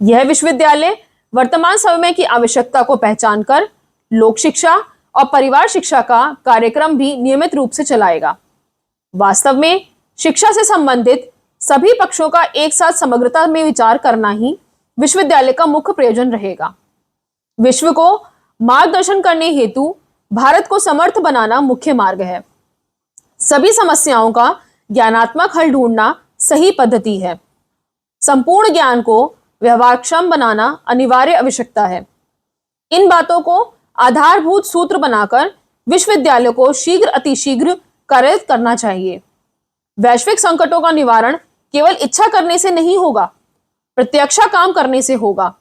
यह विश्वविद्यालय वर्तमान समय की आवश्यकता को पहचान कर लोक शिक्षा और परिवार शिक्षा का कार्यक्रम भी नियमित रूप से चलाएगा। वास्तव में शिक्षा से संबंधित सभी पक्षों का एक साथ समग्रता में विचार करना ही विश्वविद्यालय का मुख्य प्रयोजन रहेगा। विश्व को मार्गदर्शन करने हेतु भारत को समर्थ बनाना मुख्य मार्ग है। सभी समस्याओं का ज्ञानात्मक हल ढूंढना सही पद्धति है। संपूर्ण ज्ञान को व्यवहारक्षम बनाना अनिवार्य आवश्यकता है। इन बातों को आधारभूत सूत्र बनाकर विश्वविद्यालय को शीघ्र अतिशीघ्र कार्यरत करना चाहिए। वैश्विक संकटों का निवारण केवल इच्छा करने से नहीं होगा, प्रत्यक्षा काम करने से होगा।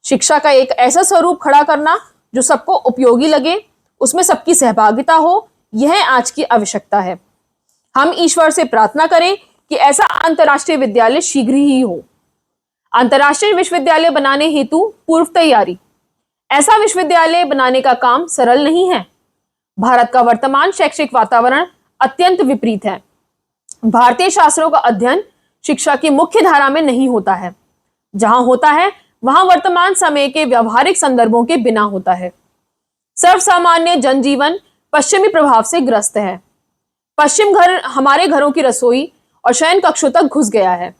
शिक्षा का एक ऐसा स्वरूप खड़ा करना जो सबको उपयोगी लगे, उसमें सबकी सहभागिता हो, यह आज की आवश्यकता है। हम ईश्वर से प्रार्थना करें कि ऐसा अंतर्राष्ट्रीय विद्यालय शीघ्र ही हो। अंतर्राष्ट्रीय विश्वविद्यालय बनाने हेतु पूर्व तैयारी। ऐसा विश्वविद्यालय बनाने का काम सरल नहीं है। भारत का वर्तमान शैक्षिक वातावरण अत्यंत विपरीत है। भारतीय शास्त्रों का अध्ययन शिक्षा की मुख्य धारा में नहीं होता है। जहां होता है वहां वर्तमान समय के व्यावहारिक संदर्भों के बिना होता है। सर्वसामान्य जनजीवन पश्चिमी प्रभाव से ग्रस्त है। पश्चिम घर हमारे घरों की रसोई और शयन कक्षों तक घुस गया है।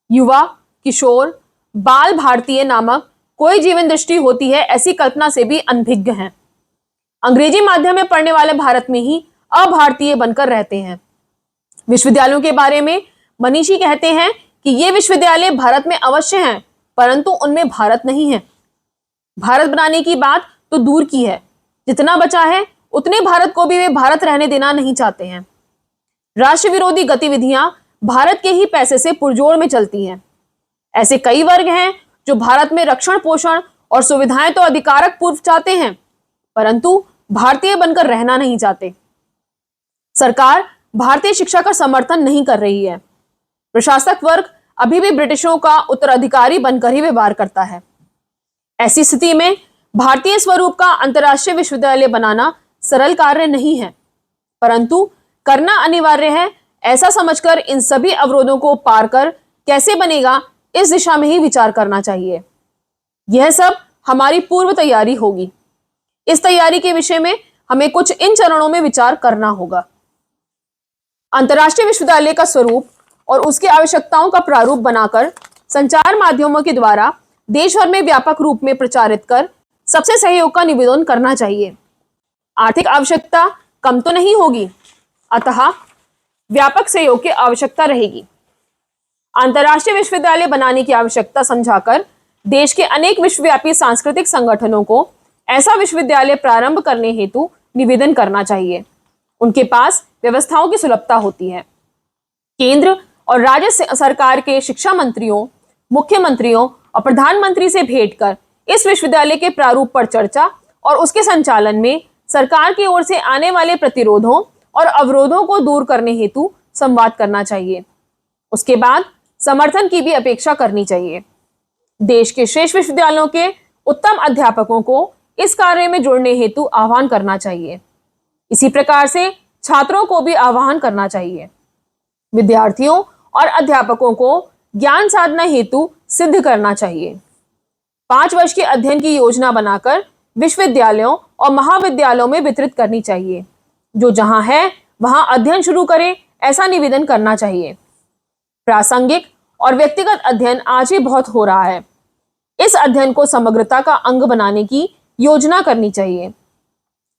युवा, किशोर, बाल भारतीय नामक कोई जीवन दृष्टि होती है, ऐसी कल्पना से भी अनभिज्ञ हैं। अंग्रेजी माध्यम में पढ़ने वाले भारत में ही अभारतीय बनकर रहते हैं। विश्वविद्यालयों के बारे में मनीषी कहते हैं कि ये विश्वविद्यालय भारत में अवश्य हैं, परंतु उनमें भारत नहीं है। भारत बनाने की बात तो दूर की है, जितना बचा है उतने भारत को भी वे भारत रहने देना नहीं चाहते हैं। राष्ट्र विरोधी गतिविधियां भारत के ही पैसे से पुरजोर में चलती हैं। ऐसे कई वर्ग हैं जो भारत में रक्षण, पोषण और सुविधाएं तो अधिकारक पूर्व चाहते हैं, परंतु भारतीय बनकर रहना नहीं चाहते। सरकार भारतीय शिक्षा का समर्थन नहीं कर रही है। प्रशासक वर्ग अभी भी ब्रिटिशों का उत्तराधिकारी बनकर ही व्यवहार करता है। ऐसी स्थिति में भारतीय स्वरूप का अंतर्राष्ट्रीय विश्वविद्यालय बनाना सरल कार्य नहीं है, परंतु करना अनिवार्य है। ऐसा समझकर इन सभी अवरोधों को पार कर कैसे बनेगा, इस दिशा में ही विचार करना चाहिए। यह सब हमारी पूर्व तैयारी होगी। इस तैयारी के विषय में हमें कुछ इन चरणों में विचार करना होगा। अंतर्राष्ट्रीय विश्वविद्यालय का स्वरूप और उसकी आवश्यकताओं का प्रारूप बनाकर संचार माध्यमों के द्वारा देश भर में व्यापक रूप में प्रचारित कर सबसे सहयोग का निवेदन करना चाहिए। आर्थिक आवश्यकता कम तो नहीं होगी, अतः व्यापक सहयोग की आवश्यकता रहेगी। अंतर्राष्ट्रीय विश्वविद्यालय बनाने की आवश्यकता समझाकर देश के अनेक विश्वव्यापी सांस्कृतिक संगठनों को ऐसा विश्वविद्यालय प्रारंभ करने हेतु निवेदन करना चाहिए। उनके पास व्यवस्थाओं की सुलभता होती है। केंद्र और राज्य सरकार के शिक्षा मंत्रियों, मुख्यमंत्रियों और प्रधानमंत्री से भेंट कर इस विश्वविद्यालय के प्रारूप पर चर्चा और उसके संचालन में सरकार की ओर से आने वाले प्रतिरोधों और अवरोधों को दूर करने हेतु संवाद करना चाहिए। उसके बाद समर्थन की भी अपेक्षा करनी चाहिए। देश के श्रेष्ठ विश्वविद्यालयों के उत्तम अध्यापकों को इस कार्य में जुड़ने हेतु आह्वान करना चाहिए। इसी प्रकार से छात्रों को भी आह्वान करना चाहिए। विद्यार्थियों और अध्यापकों को ज्ञान साधना हेतु सिद्ध करना चाहिए। 5 वर्ष के अध्ययन की योजना बनाकर विश्वविद्यालयों और महाविद्यालयों में वितरित करनी चाहिए। जो जहां है वहां अध्ययन शुरू करें, ऐसा निवेदन करना चाहिए। प्रासंगिक और व्यक्तिगत अध्ययन आज भी बहुत हो रहा है। इस अध्ययन को समग्रता का अंग बनाने की योजना करनी चाहिए।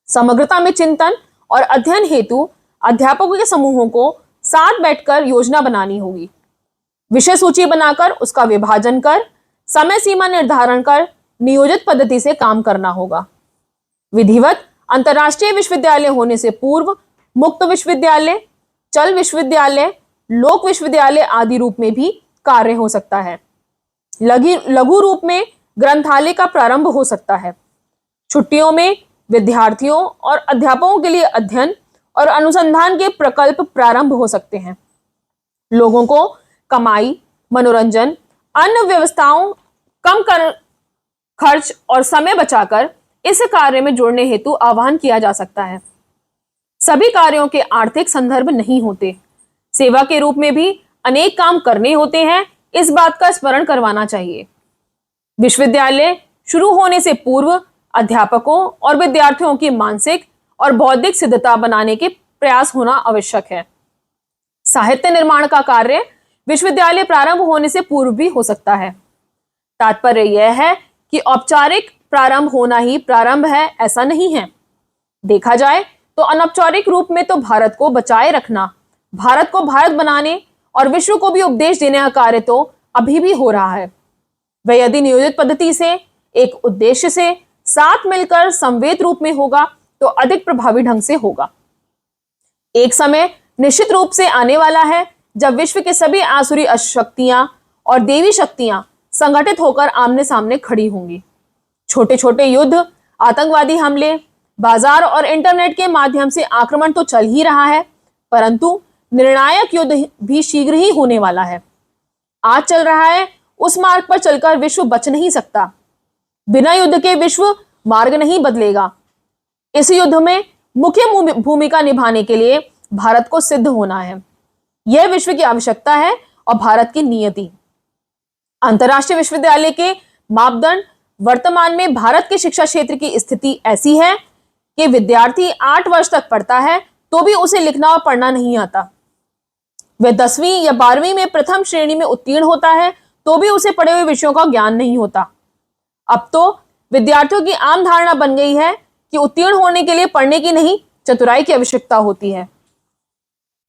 समग्रता में चिंतन और अध्ययन हेतु अध्यापकों के समूहों को साथ बैठकर योजना बनानी होगी। विषय सूची बनाकर उसका विभाजन कर समय सीमा निर्धारण कर नियोजित पद्धति से काम करना होगा। विधिवत अंतर्राष्ट्रीय विश्वविद्यालय होने से पूर्व मुक्त विश्वविद्यालय, चल विश्वविद्यालय, लोक विश्वविद्यालय आदि रूप में भी कार्य हो सकता है। लघु रूप में ग्रंथालय का प्रारंभ हो सकता है। छुट्टियों में विद्यार्थियों और अध्यापकों के लिए अध्ययन और अनुसंधान के प्रकल्प प्रारंभ हो सकते हैं। लोगों को कमाई, मनोरंजन, अन्य व्यवस्थाओं कम कर खर्च और समय बचाकर इस कार्य में जुड़ने हेतु आह्वान किया जा सकता है। सभी कार्यों के आर्थिक संदर्भ नहीं होते। सेवा के रूप में भी अनेक काम करने होते हैं, इस बात का स्मरण करवाना चाहिए। विश्वविद्यालय शुरू होने से पूर्व अध्यापकों और विद्यार्थियों की मानसिक और बौद्धिक सिद्धता बनाने के प्रयास होना आवश्यक है। साहित्य निर्माण का कार्य विश्वविद्यालय प्रारंभ होने से पूर्व भी हो सकता है। तात्पर्य यह है कि औपचारिक प्रारंभ होना ही प्रारंभ है, ऐसा नहीं है। देखा जाए तो अनौपचारिक रूप में तो भारत को बचाए रखना, भारत को भारत बनाने और विश्व को भी उपदेश देने का कार्य तो अभी भी हो रहा है। वह यदि नियोजित पद्धति से, एक उद्देश्य से साथ मिलकर संवेद रूप में होगा तो अधिक प्रभावी ढंग से होगा। एक समय निश्चित रूप से आने वाला है जब विश्व के सभी आसुरी शक्तियां और देवी शक्तियां संगठित होकर आमने सामने खड़ी होंगी। छोटे छोटे युद्ध, आतंकवादी हमले, बाजार और इंटरनेट के माध्यम से आक्रमण तो चल ही रहा है, परंतु निर्णायक युद्ध भी शीघ्र ही होने वाला है। आज चल रहा है, उस मार्ग पर चलकर विश्व बच नहीं सकता। बिना युद्ध के विश्व मार्ग नहीं बदलेगा। इस युद्ध में मुख्य भूमिका निभाने के लिए भारत को सिद्ध होना है। यह विश्व की आवश्यकता है और भारत की नियति। अंतर्राष्ट्रीय विश्वविद्यालय के मापदंड वर्तमान में भारत के शिक्षा क्षेत्र की स्थिति ऐसी है कि विद्यार्थी 8 वर्ष तक पढ़ता है तो भी उसे लिखना और पढ़ना नहीं आता। वह 10वीं या 12वीं में प्रथम श्रेणी में उत्तीर्ण होता है तो भी उसे पढ़े हुए विषयों का ज्ञान नहीं होता। अब तो विद्यार्थियों की आम धारणा बन गई है कि उत्तीर्ण होने के लिए पढ़ने की नहीं, चतुराई की आवश्यकता होती है।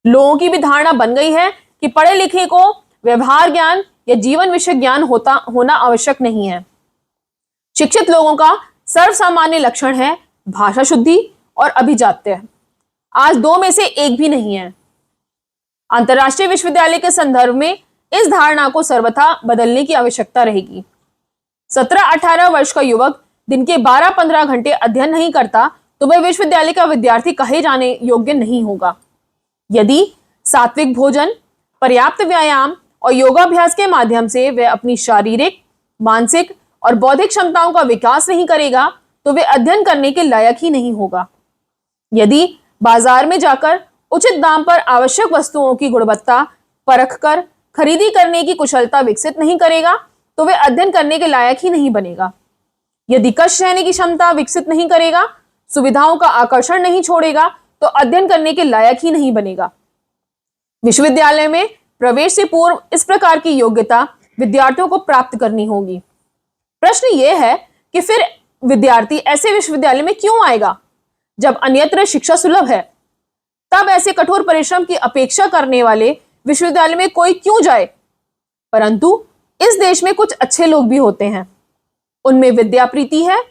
लोगों की भी धारणा बन गई है कि पढ़े लिखे को व्यवहार ज्ञान या जीवन विषय ज्ञान होना आवश्यक नहीं है। शिक्षित लोगों का सर्वसामान्य लक्षण है भाषा शुद्धि और अभिजात्य। आज 2 में से एक भी नहीं है। अंतर्राष्ट्रीय विश्वविद्यालय के संदर्भ में इस धारणा को सर्वथा बदलने की आवश्यकता रहेगी। 17-18 वर्ष का युवक दिन के 12-15 घंटे अध्ययन नहीं करता तो वह विश्वविद्यालय का विद्यार्थी कहे जाने योग्य नहीं होगा। यदि सात्विक भोजन, पर्याप्त व्यायाम और योगाभ्यास के माध्यम से वह अपनी शारीरिक, मानसिक और बौद्धिक क्षमताओं का विकास नहीं करेगा तो वह अध्ययन करने के लायक ही नहीं होगा। यदि बाजार में जाकर उचित दाम पर आवश्यक वस्तुओं की गुणवत्ता परखकर खरीदी करने की कुशलता विकसित नहीं करेगा तो वह अध्ययन करने के लायक ही नहीं बनेगा। यदि कष्ट सहने की क्षमता विकसित नहीं करेगा, सुविधाओं का आकर्षण नहीं छोड़ेगा तो अध्ययन करने के लायक ही नहीं बनेगा। विश्वविद्यालय में प्रवेश से पूर्व इस प्रकार की योग्यता विद्यार्थियों को प्राप्त करनी होगी। प्रश्न यह है कि फिर विद्यार्थी ऐसे विश्वविद्यालय में क्यों आएगा जब अन्यत्र शिक्षा सुलभ है? तब ऐसे कठोर परिश्रम की अपेक्षा करने वाले विश्वविद्यालय में कोई क्यों जाए? परंतु इस देश में कुछ अच्छे लोग भी होते हैं। उनमें विद्या प्रीति है,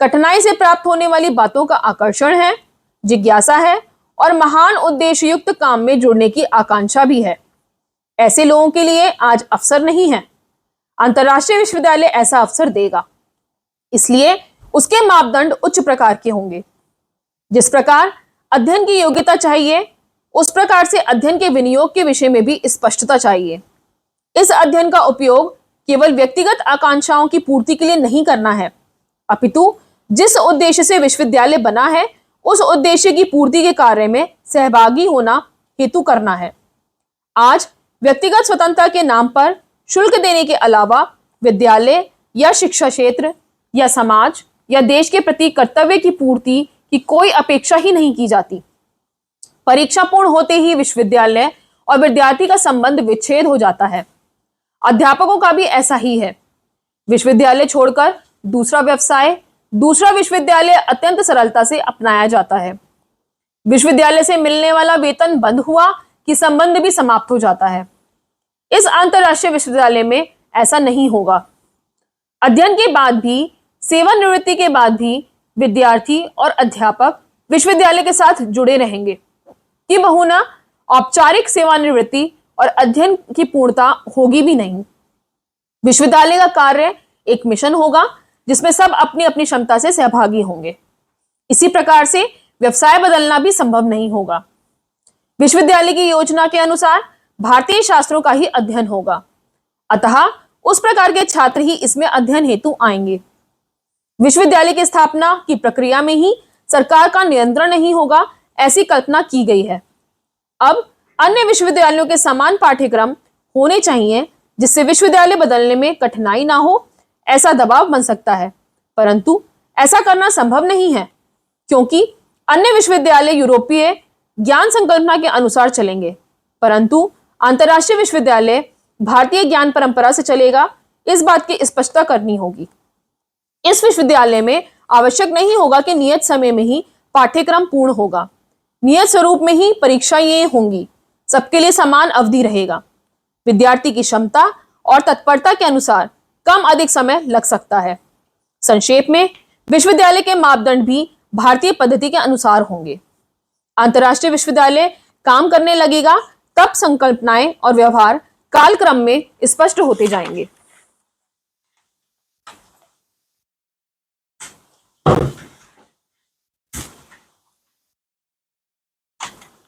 कठिनाई से प्राप्त होने वाली बातों का आकर्षण है, जिज्ञासा है और महान उद्देश्य युक्त काम में जुड़ने की आकांक्षा भी है। ऐसे लोगों के लिए आज अवसर नहीं है। अंतर्राष्ट्रीय विश्वविद्यालय ऐसा अवसर देगा, इसलिए उसके मापदंड उच्च प्रकार के होंगे। जिस प्रकार अध्ययन की योग्यता चाहिए, उस प्रकार से अध्ययन के विनियोग के विषय में भी स्पष्टता चाहिए। इस अध्ययन का उपयोग केवल व्यक्तिगत आकांक्षाओं की पूर्ति के लिए नहीं करना है, अपितु जिस उद्देश्य से विश्वविद्यालय बना है उस उद्देश्य की पूर्ति के कार्य में सहभागी होना हेतु करना है। आज व्यक्तिगत स्वतंत्रता के नाम पर शुल्क देने के अलावा विद्यालय या शिक्षा क्षेत्र या समाज या देश के प्रति कर्तव्य की पूर्ति की कोई अपेक्षा ही नहीं की जाती। परीक्षा पूर्ण होते ही विश्वविद्यालय और विद्यार्थी का संबंध विच्छेद हो जाता है। अध्यापकों का भी ऐसा ही है। विश्वविद्यालय छोड़कर दूसरा व्यवसाय, दूसरा विश्वविद्यालय अत्यंत सरलता से अपनाया जाता है। विश्वविद्यालय से मिलने वाला वेतन बंद हुआ कि संबंध भी समाप्त हो जाता है। इस अंतर्राष्ट्रीय विश्वविद्यालय में ऐसा नहीं होगा। अध्ययन के बाद भी, सेवानिवृत्ति के बाद भी विद्यार्थी और अध्यापक विश्वविद्यालय के साथ जुड़े रहेंगे कि बहुना औपचारिक सेवानिवृत्ति और अध्ययन की पूर्णता होगी भी नहीं। विश्वविद्यालय का कार्य एक मिशन होगा जिसमें सब अपनी अपनी क्षमता से सहभागी होंगे। इसी प्रकार से व्यवसाय बदलना भी संभव नहीं होगा। विश्वविद्यालय की योजना के अनुसार भारतीय शास्त्रों का ही अध्ययन होगा, अतः उस प्रकार के छात्र ही इसमें अध्ययन हेतु आएंगे। विश्वविद्यालय की स्थापना की प्रक्रिया में ही सरकार का नियंत्रण नहीं होगा, ऐसी कल्पना की गई है। अब अन्य विश्वविद्यालयों के समान पाठ्यक्रम होने चाहिए जिससे विश्वविद्यालय बदलने में कठिनाई ना हो, ऐसा दबाव बन सकता है, परंतु ऐसा करना संभव नहीं है क्योंकि अन्य विश्वविद्यालय यूरोपीय ज्ञान संकल्पना के अनुसार चलेंगे, परंतु अंतर्राष्ट्रीय विश्वविद्यालय भारतीय ज्ञान परंपरा से चलेगा। इस बात की स्पष्टता करनी होगी। इस विश्वविद्यालय में आवश्यक नहीं होगा कि नियत समय में ही पाठ्यक्रम पूर्ण होगा। नियत स्वरूप में ही परीक्षाएं होंगी। सबके लिए समान अवधि रहेगा। विद्यार्थी की क्षमता और तत्परता के अनुसार कम अधिक समय लग सकता है। संक्षेप में विश्वविद्यालय के मापदंड भी भारतीय पद्धति के अनुसार होंगे। अंतर्राष्ट्रीय विश्वविद्यालय काम करने लगेगा तब संकल्पनाएं और व्यवहार कालक्रम में स्पष्ट होते जाएंगे।